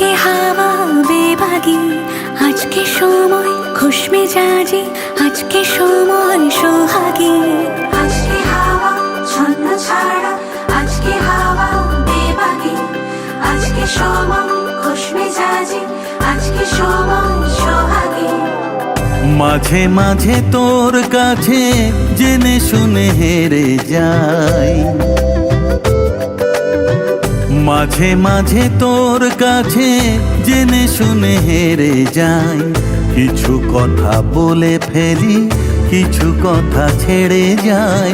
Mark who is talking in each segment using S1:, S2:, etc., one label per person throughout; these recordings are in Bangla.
S1: আজকে হাওয়া বেবাগি, আজকে সময় খুশ মেজাজি, আজকে সময় সোহাগী। আজকে হাওয়া ছন্ন ছাড়া, আজকে হাওয়া বেবাগি, আজকে সময় খুশ মেজাজি, আজকে সময় সোহাগী।
S2: মাঝে মাঝে তোর কাছে জেনে শুনে হেরে যাই, মাঝে মাঝে তোর কাছে জেনে শুনে হেরে যাই। কিছু কথা বলে ফেলি, কিছু কথা ছেড়ে যাই।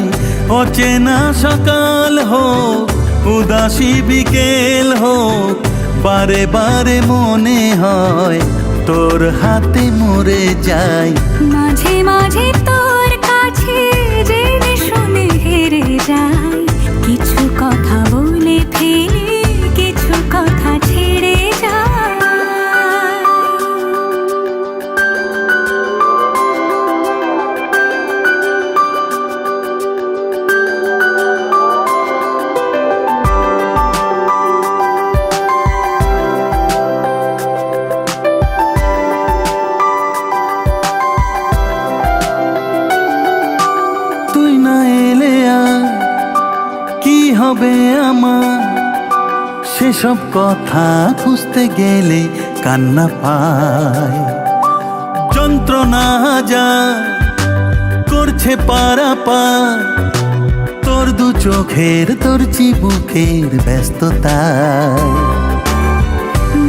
S2: অচেনা সকাল হোক, উদাসী বিকেল হোক, বারে বারে মনে হয় তোর হাতে মরে যাই।
S1: মাঝে মাঝে তোর কাছে জেনে শুনে হেরে যাই, কিছু কথা বলে ফেলি, কিছু কথা ছেড়ে যাই।
S2: তুই না এলে আর কি হবে আমার, সেসব কথা খুঁজতে গেলে কান্না পায়। যন্ত্রণা যা করছে পারাপার, তোর দু চোখের তোর চিবুকের ব্যস্ততায়।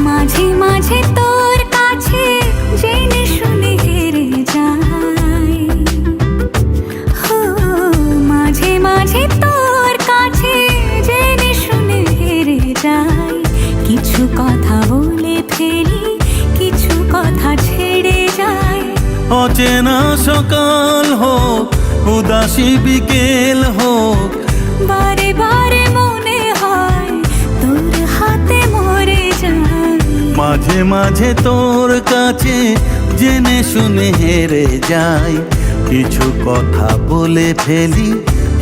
S1: মাঝে মাঝে তোর কাছে জেনে শুনে হেরে যাই, হো মাঝে মাঝে তোর কাছে জেনে শুনে হেরে যাই। কিছু কথা বলে ফেলি, কিছু কথা ছেড়ে যাই।
S2: অচেনা সকাল হোক, উদাসী বিকেল হোক,
S1: বারে বারে মনে হয় তোর হাতে মরে যাই।
S2: মাঝে মাঝে তোর কাছে জেনে শুনে হেরে যাই। কিছু কথা বলে ফেলি,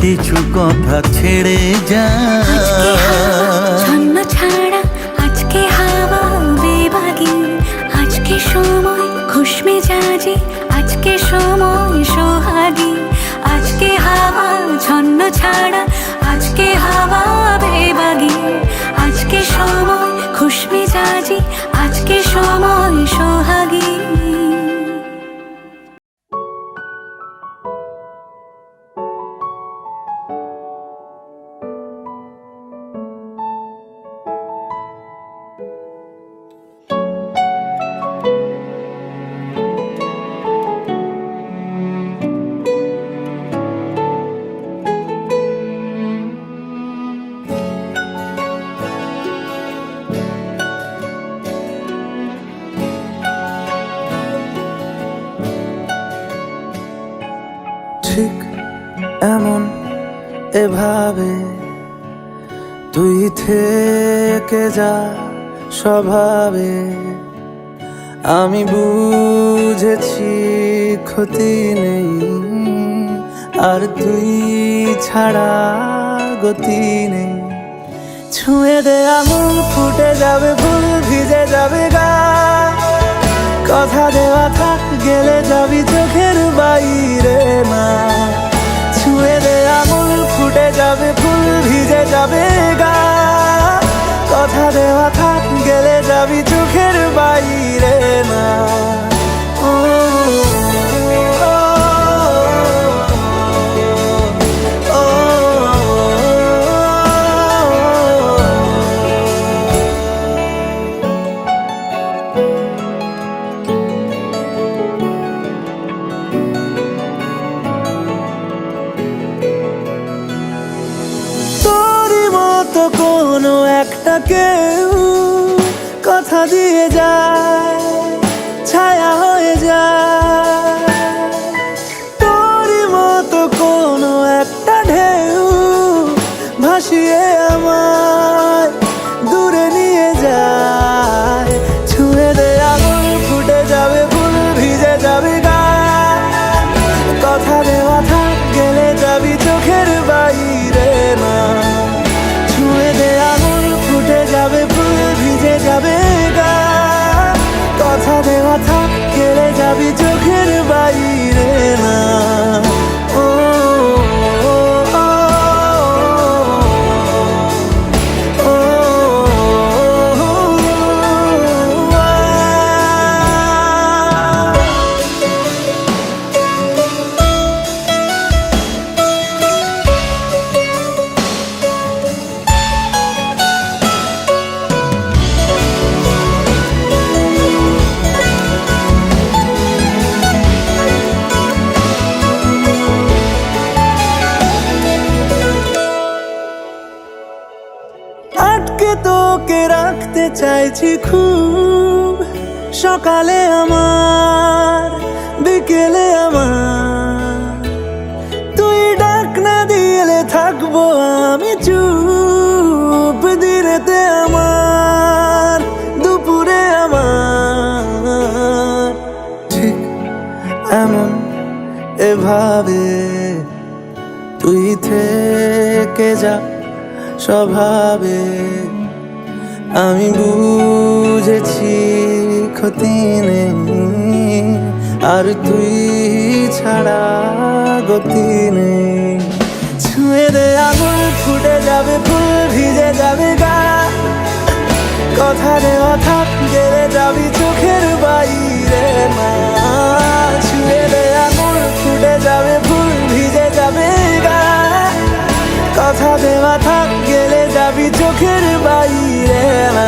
S2: কিছু কথা ছেড়ে যাই।
S1: ছন্ন ছাড়া, আজকে হাওয়া বেবাগি, আজকে সময় খুশ মেজাজি, আজকে সময় সোহাগী। আজকে হাওয়া ছন্ন ছাড়া, আজকে হাওয়া বেবাগি, আজকে সময় খুশ মেজাজি, আজকে সময় সোহাগী।
S3: ঠিক এমন এভাবে তুই থেকে যা স্বভাবে, আমি বুঝেছি ক্ষতি নেই, আর তুই ছাড়া গতি নেই। ছুঁয়ে দে আঙুল, ফুটে যাবে ফুল, ভিজে যাবে গা। কথা দেওয়া থাক, গেলে যাবি চোখের বাইরে না। ছুঁয়ে দে আঙুল, ফুটে যাবে ফুল, ভিজে যাবে গা। কথা দেওয়া থাক, গেলে যাবি চোখের বাইরে না। ও, ও, ও, ও, ও। তো কোনো একটা কেউ কথা দিয়ে যায়, ছায়া হয়ে যায়। তোরই মতো কোনো একটা ঢেউ ভাসিয়ে আমায় দূরে নিয়ে যায়। ছুঁয়ে দে আঙুল, ফুটে যাবে ফুল, ভিজে যাবে গা। কথা দেওয়া থাক, গেলে যাবি চোখের বাইরে না। ছুঁয়ে দে আঙুল, ফুটে যাবে ফুল, ভিজে যাবে গা। যাবি চোখের বাইরে না। ও, ও, ও, ও, আটকে তোকে রাখতে চাইছি খুব, সকালে আমার বিকেলে আমার, তুই ডাক না দিলে থাকবো আমি চুপ, দিনেতে আমার দুপুরে আমার, ঠিক এমন এভাবে তুই থেকে যা স্বভাবে। আমি বুঝেছি ক্ষতি নেই, আর তুই ছাড়া গতি নেই। ছুঁয়ে দে আঙুল ফুটে যাবে ফুল, ভিজে যাবে গা, কথা দেওয়া থাক গেলে যাবি চোখের বাইরে না। ছুঁয়ে দে আঙুল ফুটে যাবে ফুল, ভিজে যাবে গা, কথা দেওয়া থাক গেলে যাবি চোখের বাইরে না।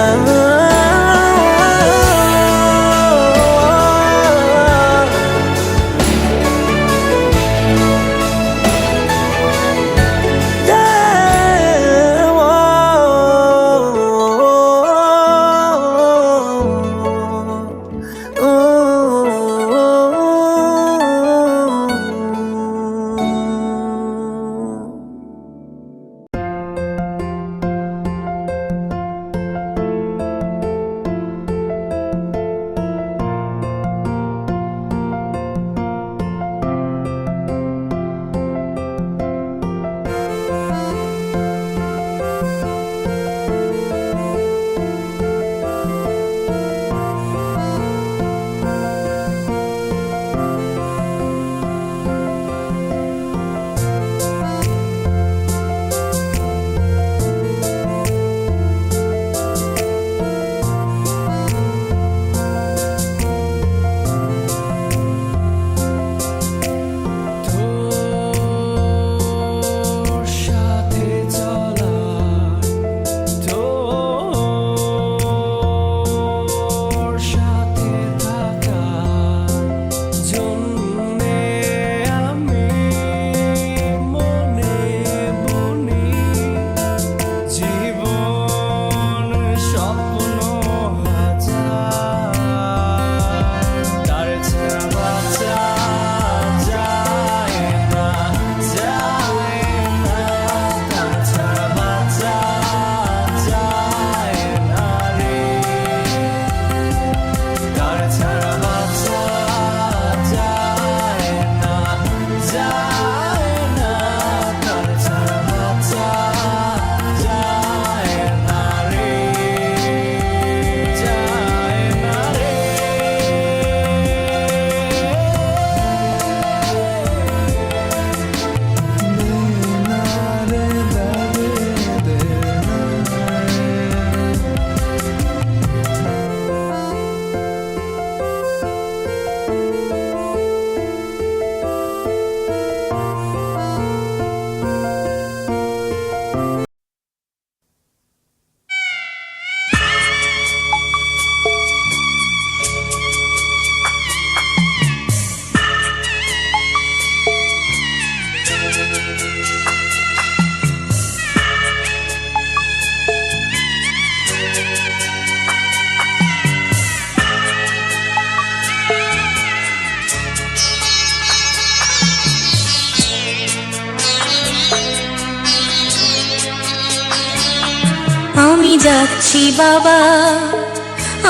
S1: আমি যাচ্ছি বাবা,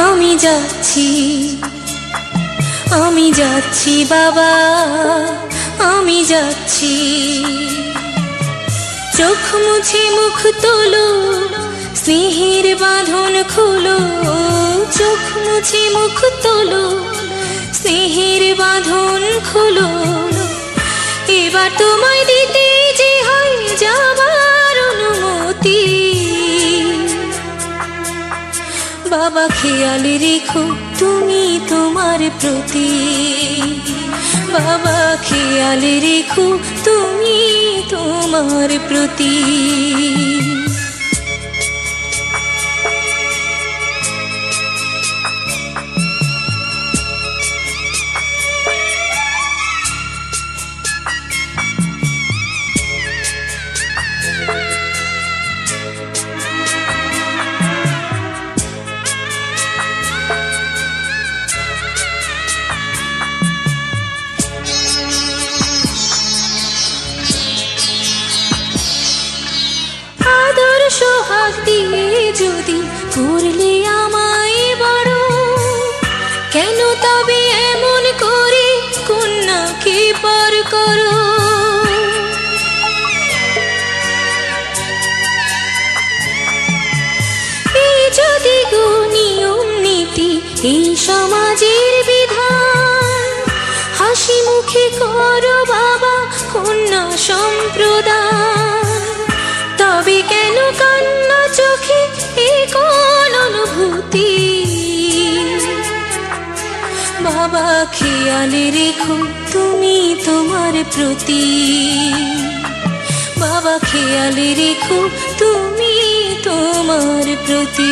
S1: আমি যাচ্ছি, আমি যাচ্ছি বাবা, আমি যাচ্ছি। চোখ মুছে মুখ তোলো, স্নেহের বাঁধন খুলো, চোখ মুছে মুখ তোলো, স্নেহের বাঁধন খুলো, এবার তোমায় দিতে যে হয় যাবার অনুমতি। বাবা খেয়াল রেখো তুমি তোমার প্রতি, বাবা খেয়াল রেখো তুমি তোমার প্রতি। সোহাগ দিয়ে যদি করলে আমায় বড়, কেন তবে এমন করে কন্যাকে পর করো? এই যদি গো নিয়ম নীতি, এই সমাজের বিধান, হাসি মুখে করো বাবা কন্যা সম্প্রদান, তবে কেন কান্না চোখে এ কোন অনুভূতি? বাবা খেয়াল রেখো তুমি তোমার প্রতি, বাবা খেয়াল রেখো তুমি তোমার প্রতি।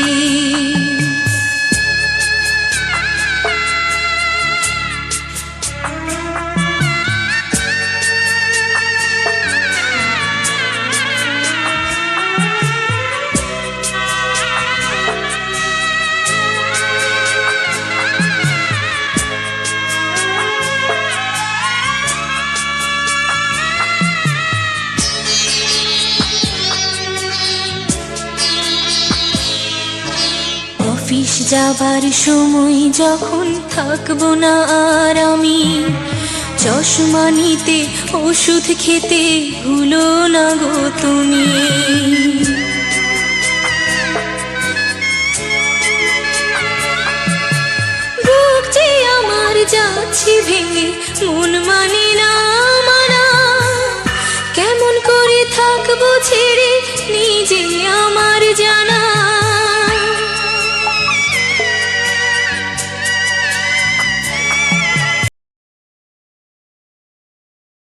S1: অফিস যাবার সময় যখন থাকবো না আর আমি, চশমা নিতে ওষুধ খেতে ভুলো না গো তুমি।